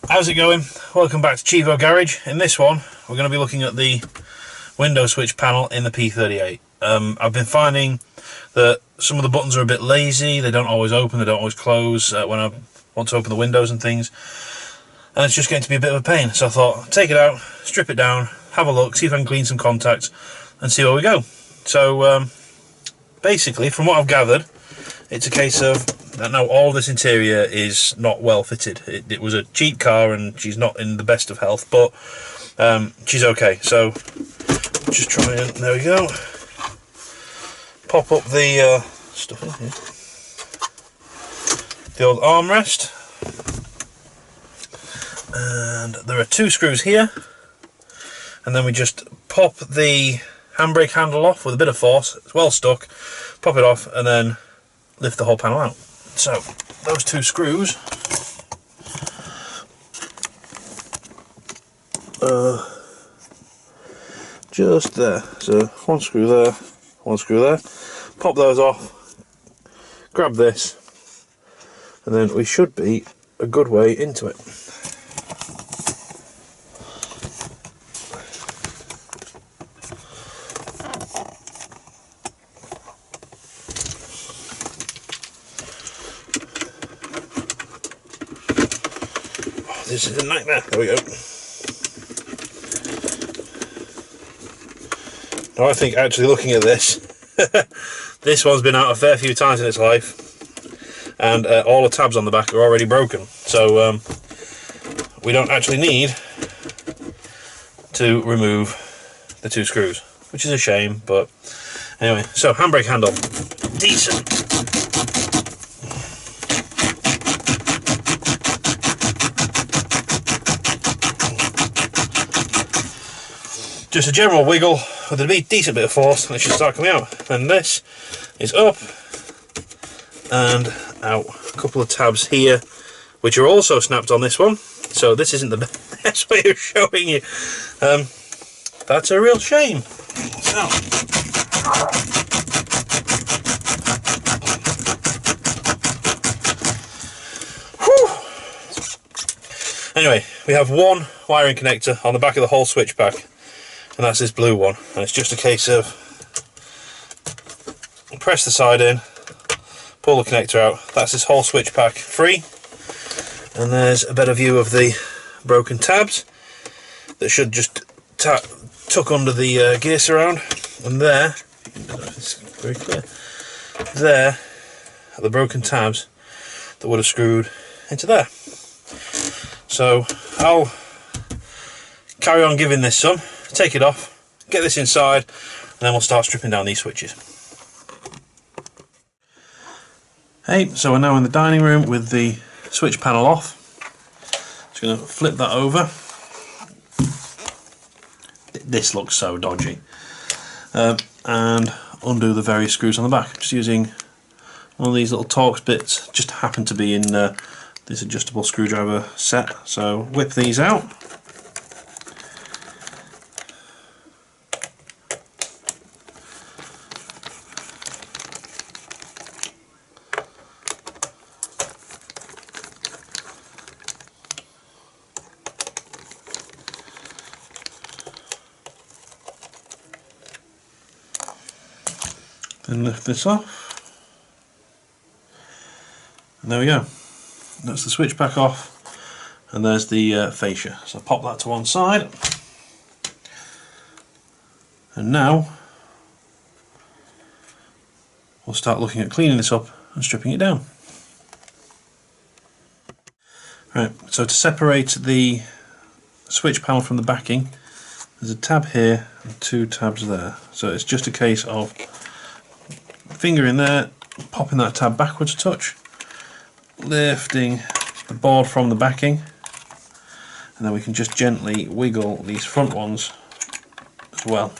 How's it going? Welcome back to Chivo Garage. In this one we're going to be looking at the window switch panel in the P38. I've been finding that some of the buttons are a bit lazy, they don't always open, they don't always close when I want to open the windows and things, and it's just getting to be a bit of a pain. So I thought, take it out, strip it down, have a look, see if I can clean some contacts and see where we go. So basically, from what I've gathered, it's a case of that now all this interior is not well fitted. It was a cheap car and she's not in the best of health, but she's okay. So just try and, there we go, pop up the stuff in here, the old armrest, and there are two screws here, and then we just pop the handbrake handle off with a bit of force. It's well stuck, pop it off and then lift the whole panel out. So those two screws just there, so one screw there, one screw there, pop those off, grab this, and then we should be a good way into it. Oh, this is a nightmare. There we go. Now I think, actually looking at this, this one's been out a fair few times in its life, and all the tabs on the back are already broken, so we don't actually need to remove the two screws, which is a shame. But anyway, so handbrake handle, decent. Just a general wiggle with a decent bit of force and it should start coming out. And this is up and out. A couple of tabs here which are also snapped on this one, so this isn't the best way of showing you. That's a real shame. So, anyway, we have one wiring connector on the back of the whole switch pack, and that's this blue one, and it's just a case of press the side in, pull the connector out. That's this whole switch pack free, and there's a better view of the broken tabs that should just tuck under the gear surround, and there, I don't know if it's very clear, there are the broken tabs that would have screwed into there. So I'll carry on giving this some, take it off, get this inside, and then we'll start stripping down these switches. Hey, so we're now in the dining room with the switch panel off. Just going to flip that over. This looks so dodgy. And undo the various screws on the back. Just using one of these little Torx bits, just happen to be in this adjustable screwdriver set. So whip these out. Then lift this off, and there we go. That's the switch back off, and there's the fascia. So pop that to one side, and now we'll start looking at cleaning this up and stripping it down. Right, so to separate the switch panel from the backing, there's a tab here and two tabs there. So it's just a case of finger in there, popping that tab backwards a touch, lifting the board from the backing, and then we can just gently wiggle these front ones as well.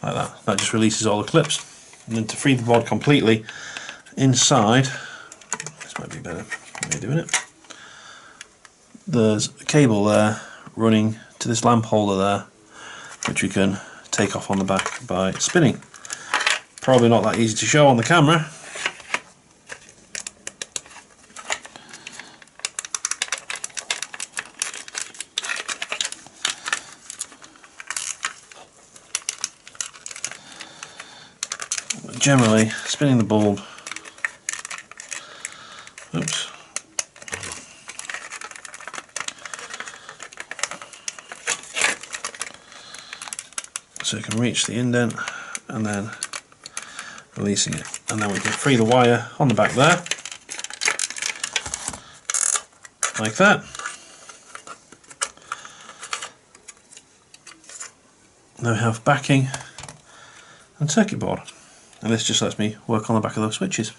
Like that. That just releases all the clips. And then to free the board completely, inside, this might be better way of doing it, there's a cable there running to this lamp holder there, which we can take off on the back by spinning. Probably not that easy to show on the camera. But generally, spinning the bulb, oops, so you can reach the indent and then releasing it, and then we can free the wire on the back there, like that. Now we have backing and circuit board, and this just lets me work on the back of those switches.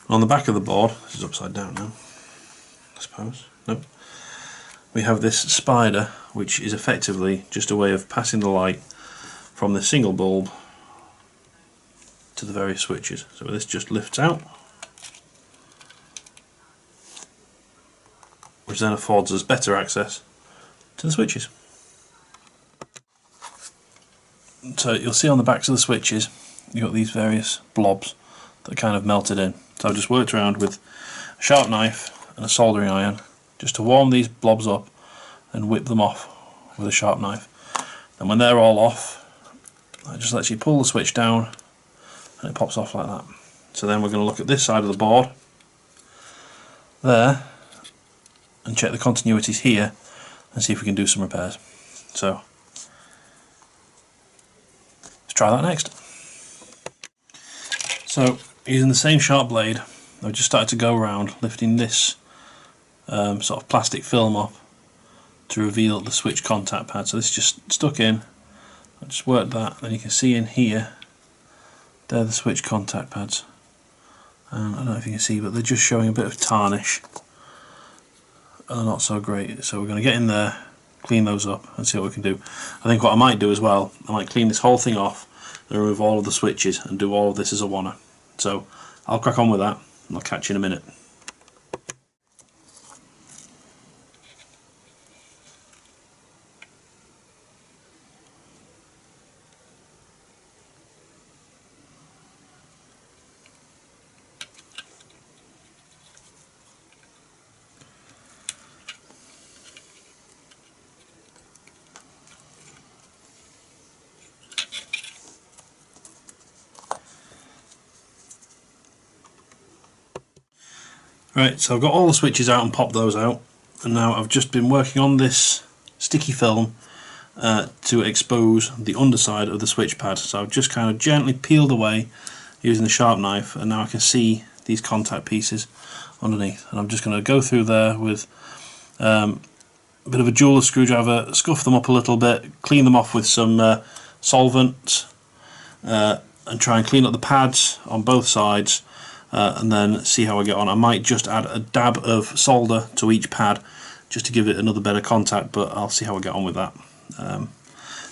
On the back of the board, this is upside down now, I suppose, nope, we have this spider, which is effectively just a way of passing the light from the single bulb to the various switches. So this just lifts out, which then affords us better access to the switches. So you'll see on the backs of the switches you've got these various blobs that are kind of melted in. So I've just worked around with a sharp knife and a soldering iron just to warm these blobs up and whip them off with a sharp knife. And when they're all off, it just lets you pull the switch down and it pops off like that. So then we're going to look at this side of the board there and check the continuities here and see if we can do some repairs. So let's try that next. So using the same sharp blade, I've just started to go around lifting this sort of plastic film up to reveal the switch contact pad. So this is just stuck in. I just worked that, then you can see in here they're the switch contact pads, and I don't know if you can see, but they're just showing a bit of tarnish and they're not so great. So we're going to get in there, clean those up and see what we can do. I think what I might do as well, I might clean this whole thing off and remove all of the switches and do all of this as a oneer. So I'll crack on with that and I'll catch you in a minute. Right, so I've got all the switches out and popped those out, and now I've just been working on this sticky film to expose the underside of the switch pad. So I've just kind of gently peeled away using the sharp knife, and now I can see these contact pieces underneath, and I'm just going to go through there with a bit of a jeweler's screwdriver, scuff them up a little bit, clean them off with some solvent, and try and clean up the pads on both sides, and then see how I get on. I might just add a dab of solder to each pad just to give it another better contact, but I'll see how I get on with that.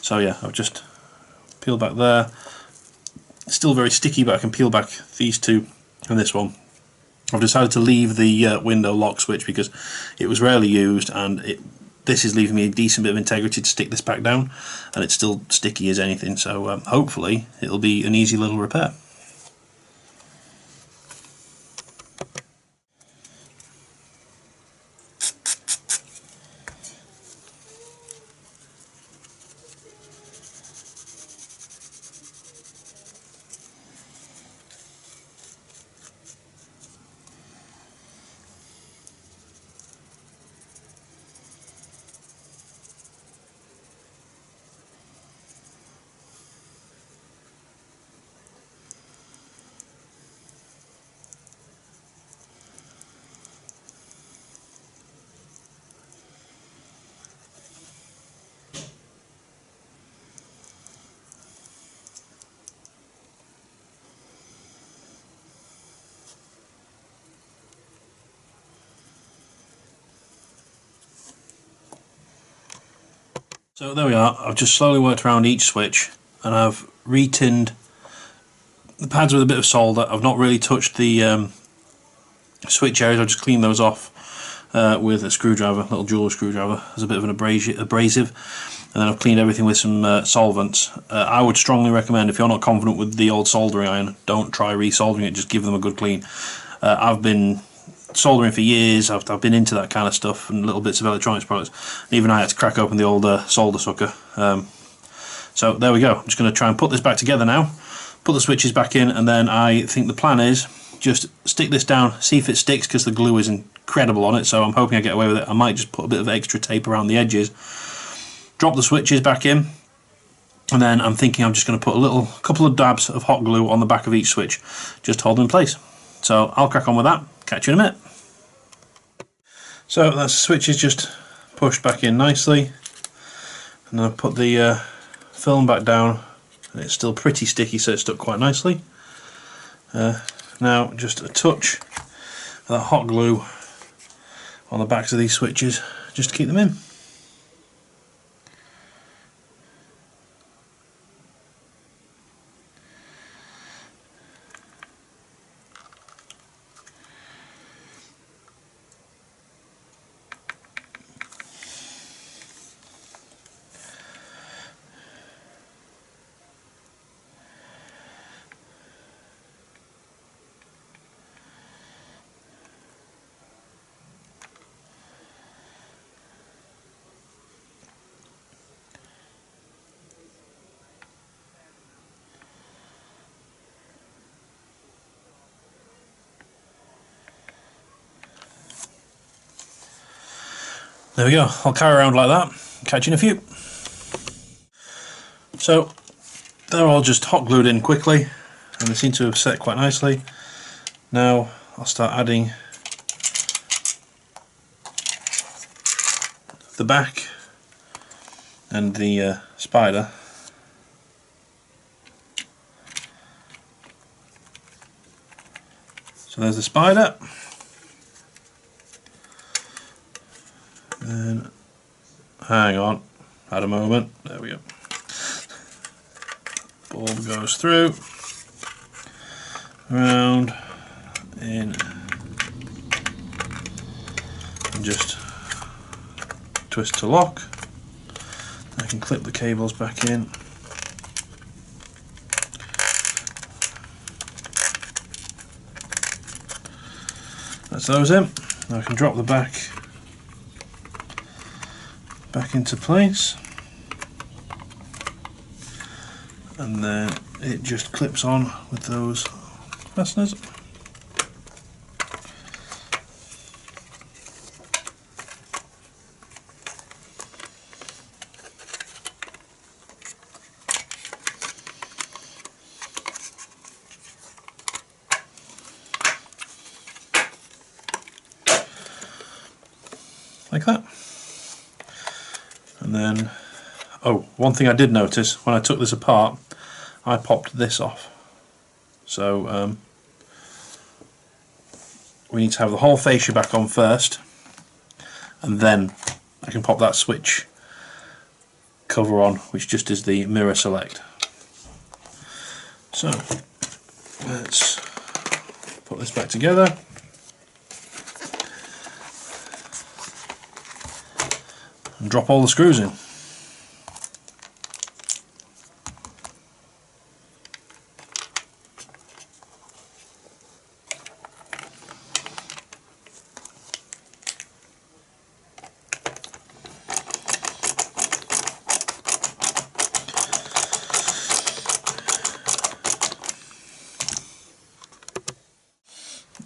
So yeah, I've just peeled back there. It's still very sticky, but I can peel back these two and this one. I've decided to leave the window lock switch because it was rarely used, and this is leaving me a decent bit of integrity to stick this back down, and it's still sticky as anything, so hopefully it'll be an easy little repair. So there we are. I've just slowly worked around each switch and I've retinned the pads with a bit of solder. I've not really touched the switch areas, I'll just clean those off with a screwdriver, a little jeweler screwdriver. There's a bit of an abrasive, and then I've cleaned everything with some solvents. I would strongly recommend, if you're not confident with the old soldering iron, don't try resoldering it, just give them a good clean. I've been soldering for years, I've been into that kind of stuff and little bits of electronics products, and even I had to crack open the old solder sucker. So there we go. I'm just going to try and put this back together now, put the switches back in, and then I think the plan is just stick this down, see if it sticks, because the glue is incredible on it, so I'm hoping I get away with it. I might just put a bit of extra tape around the edges, drop the switches back in, and then I'm thinking I'm just going to put a couple of dabs of hot glue on the back of each switch just to hold them in place. So I'll crack on with that, catch you in a minute. So that's the switches just pushed back in nicely, and then I've put the film back down, and it's still pretty sticky, so it's stuck quite nicely. Now just a touch of that hot glue on the backs of these switches just to keep them in. There we go, I'll carry around like that, catch you in a few. So they're all just hot glued in quickly, and they seem to have set quite nicely. Now I'll start adding the back and the spider. So there's the spider. And hang on, had a moment, there we go. Bulb goes through, around, in, and just twist to lock. I can clip the cables back in. That's those in. Now I can drop the back into place, and then it just clips on with those fasteners. Like that. And then, oh, one thing I did notice when I took this apart, I popped this off. So we need to have the whole fascia back on first, and then I can pop that switch cover on, which just is the mirror select. So let's put this back together. And drop all the screws in.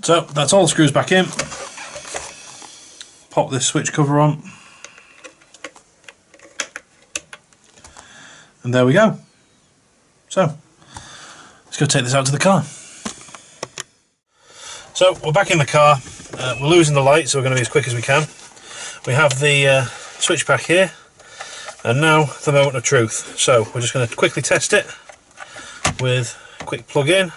So that's all the screws back in. Pop this switch cover on. And there we go. So let's go take this out to the car. So we're back in the car. We're losing the light, so we're going to be as quick as we can. We have the switch back here, and now the moment of truth. So we're just going to quickly test it with a quick plug in.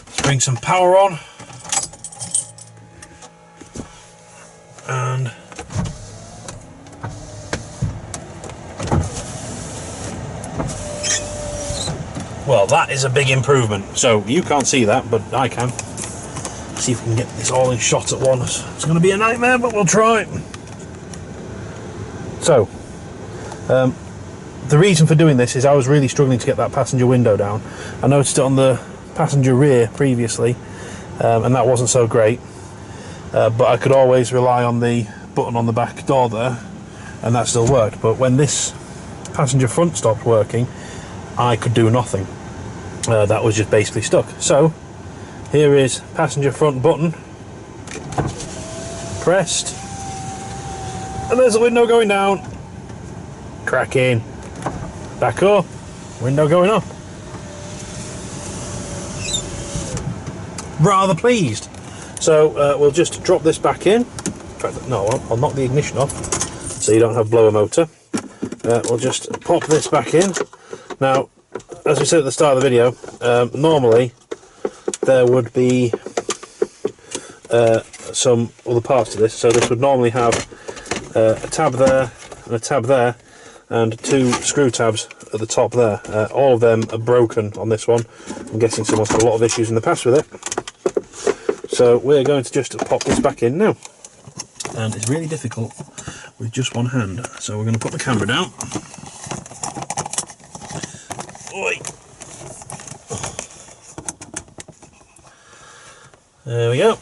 Let's bring some power on, and Well, that is a big improvement. So you can't see that, but I can. See if we can get this all in shot at once. It's going to be a nightmare, but we'll try. So, the reason for doing this is I was really struggling to get that passenger window down. I noticed it on the passenger rear previously, and that wasn't so great. But I could always rely on the button on the back door there, and that still worked. But when this passenger front stopped working, I could do nothing. That was just basically stuck. So here is passenger front button pressed, and there's the window going down. Cracking. Back up. Window going up. Rather pleased. So we'll just drop this back in. In fact, no, I'll knock the ignition off so you don't have blower motor. We'll just pop this back in. Now, as we said at the start of the video, normally there would be some other parts to this. So this would normally have a tab there and a tab there and 2 screw tabs at the top there. All of them are broken on this one. I'm guessing someone's had a lot of issues in the past with it. So we're going to just pop this back in now. And it's really difficult with just one hand. So we're going to put the camera down. Oi. There we go.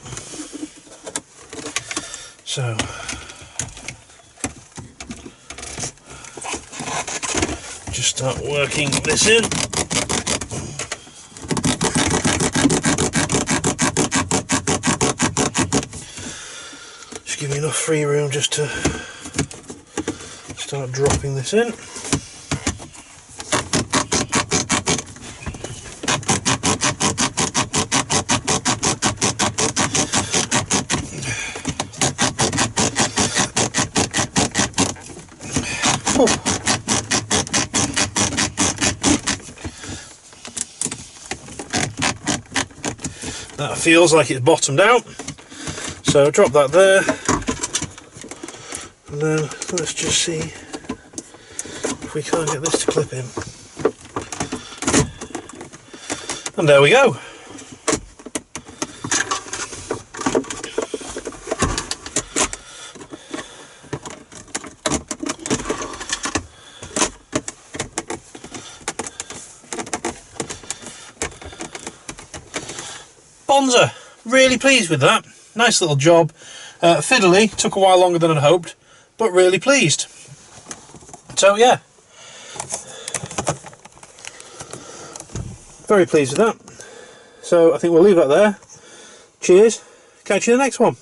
So just start working this in. Just give me enough free room just to start dropping this in. That feels like it's bottomed out, so drop that there, and then let's just see if we can't get this to clip in. And there we go. Bonza, really pleased with that. Nice little job. Fiddly, took a while longer than I'd hoped, but really pleased. So yeah, very pleased with that. So I think we'll leave that there. Cheers, catch you in the next one.